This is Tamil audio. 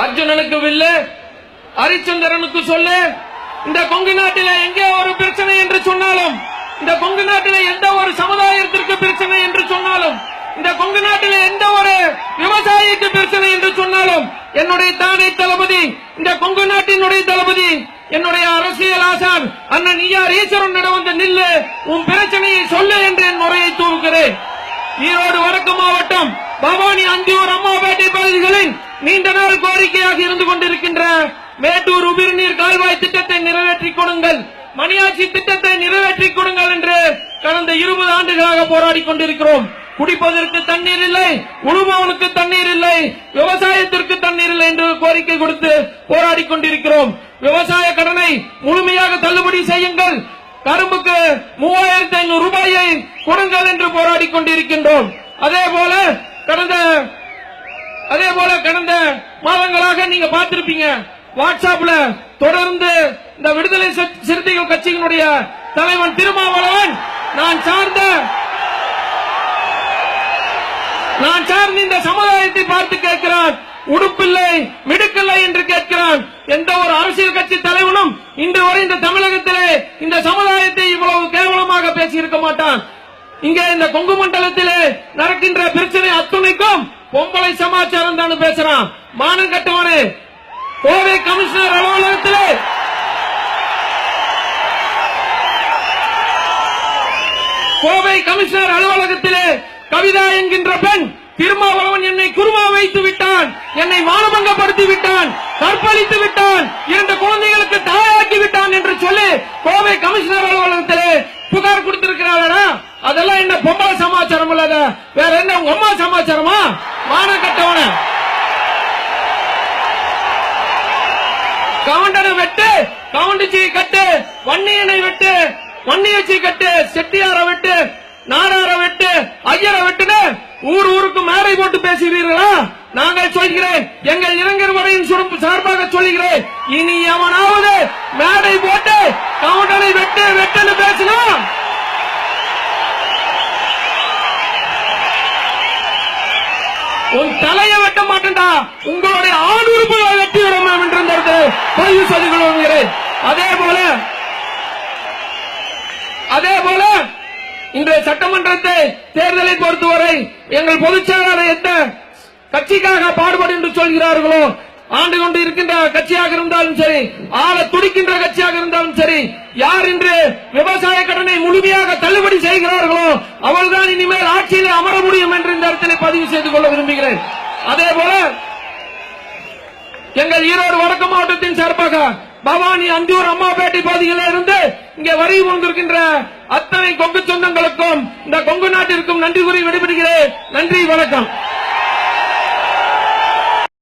அர்ஜுனனுக்கு வில்லு, ஹரிச்சந்திரனுக்கு சொல்லு. இந்த கொங்கு நாட்டில எங்கே ஒரு பிரச்சனை என்று சொன்னாலும், இந்த கொங்கு நாட்டில எந்த ஒரு சமுதாயத்திற்கு பிரச்சனை என்று சொன்னாலும், இந்த கொங்கு நாட்டில எந்த ஒரு விவசாயிக்கு பிரச்சனை என்று சொன்னாலும், என்னுடைய தானே தளபதி, இந்த கொங்கு நாட்டினுடைய தளபதி, என்னுடைய அரசியல் ஆசான் அண்ணன் ஈஆர் ஈஸ்வரன் வந்து நில்லு, உன் பிரச்சனையை சொல்லு என்று என் முறையை தூக்குகிறேன். ஈரோடு வடக்கு மாவட்டம் பவானி அந்தியூர் அம்மாபேட்டை பகுதிகளில் நீண்ட நாள் கோரிக்கையாக இருந்து கொண்டிருக்கின்ற மேட்டூர் உபிர்நீர் கால்வாய் திட்டத்தை நிறைவேற்றிக் கொடுங்கள், மணியாட்சி திட்டத்தை நிறைவேற்றிக் கொடுங்கள் என்று கடந்த 20 ஆண்டுகளாக போராடி கொண்டிருக்கிறோம். குடிப்பதற்கு தண்ணீர் இல்லை, உழுபவனுக்கு தண்ணீர் இல்லை, விவசாயத்திற்கு தண்ணீர் இல்லை என்று கோரிக்கை கொடுத்து போராடி கொண்டிருக்கிறோம். விவசாய கடனை முழுமையாக தள்ளுபடி செய்யுங்கள், கரும்புக்கு 3500 ரூபாயை கொடுங்கள் என்று போராடி கொண்டிருக்கின்றோம். அதேபோல கடந்த மாதங்களாக நீங்க பார்த்திருப்பீங்க, வாட்ஸ்அப்ல தொடர்ந்து இந்த விடுதலை சிறுத்தைகள் கட்சியினுடைய தலைவன் திருமாவளவன் நான் சார்ந்த இந்த சமுதாயத்தை பார்த்து கேட்கிறான், உடுப்பில்லை மிடுக்கில்லை என்று கேட்கிறான். எந்த ஒரு அரசியல் கட்சி தலைவனும் இன்று வரை இந்த தமிழகத்திலே இந்த சமுதாயத்தை இவ்வளவு கேவலமாக பேசியிருக்க மாட்டான். இங்கே இந்த கொங்கு மண்டலத்திலே நடக்கின்ற பிரச்சனை அத்துணைக்கும் பொம்பளை சமாச்சாரம் தான் பேசுறான். மானம் கட்டவனே, கோவை கமிஷனர் அலுவலகத்திலே கவிதா என்கின்ற பெண் திருமாவளவன் என்னை குருமா வைத்து விட்டான், என்னை மானபங்கப்படுத்தி விட்டான், கற்பழித்து விட்டான், 2 குழந்தைகளுக்கு தாயாக்கி விட்டான் என்று சொல்லி கோவை கமிஷனர் அலுவலகத்திலே புகார் கொடுத்திருக்கிறாரா? அதெல்லாம் என்ன பொம்பளை சமாச்சாரம் இல்லாத வேற என்ன உங்க அம்மா சமாச்சாரமா? மான கட்டவன கவுண்டனை வெட்டு, கவுண்டிச்சி கட்டு, வன்னியனை வெட்டு, வன்னியச்சி கட்டு, செட்டியார வெட்டு, நாடார வெட்டு, ஐயரை வெட்டுன்னு ஊருக்கு மேடை போட்டு பேசுகிறீர்களா? நாங்கள் சொல்கிறேன், எங்கள் இளைஞர் வரையின் சார்பாக சொல்கிறேன், இனி எவனாவது மேடை போட்டு கவுண்டனை வெட்டு வெட்டுன்னு பேசினா உன் தலையை வெட்ட மாட்டேன்டா, உங்களுடைய ஆண் உறுப்புகளை வெட்டி விடும் என்று பதிவு செய்து கொள்கிறேன். அதேபோல இன்றைய சட்டமன்றத்தை தேர்தலை பொறுத்தவரை எங்கள் பொதுச் செயலாளர் எந்த கட்சிக்காக பாடுபடு என்று சொல்கிறார்களோ, ஆண்டு கொண்டு இருக்கின்ற கட்சியாக இருந்தாலும் சரி, ஆள துடிக்கின்ற கட்சியாக இருந்தாலும் சரி, யார் இன்று விவசாய கடனை முழுமையாக தள்ளுபடி செய்கிறார்களோ அவள்தான் இனிமேல் ஆட்சியில் அமர முடியும் என்று இந்த இடத்திலே பதிவு செய்து கொள்ள விரும்புகிறேன். அதேபோல எங்கள் ஈரோடு வடக்கு மாவட்டத்தின் சார்பாக பவானி அந்தியூர் அம்மாபேட்டை பகுதிகளில் இருந்து இங்கே வருகை கொண்டிருக்கின்ற அத்தனை கொங்கு சொந்தங்களுக்கும் இந்த கொங்கு நாட்டிற்கும் நன்றி கூறி விடைபெறுகிறேன். நன்றி, வணக்கம்.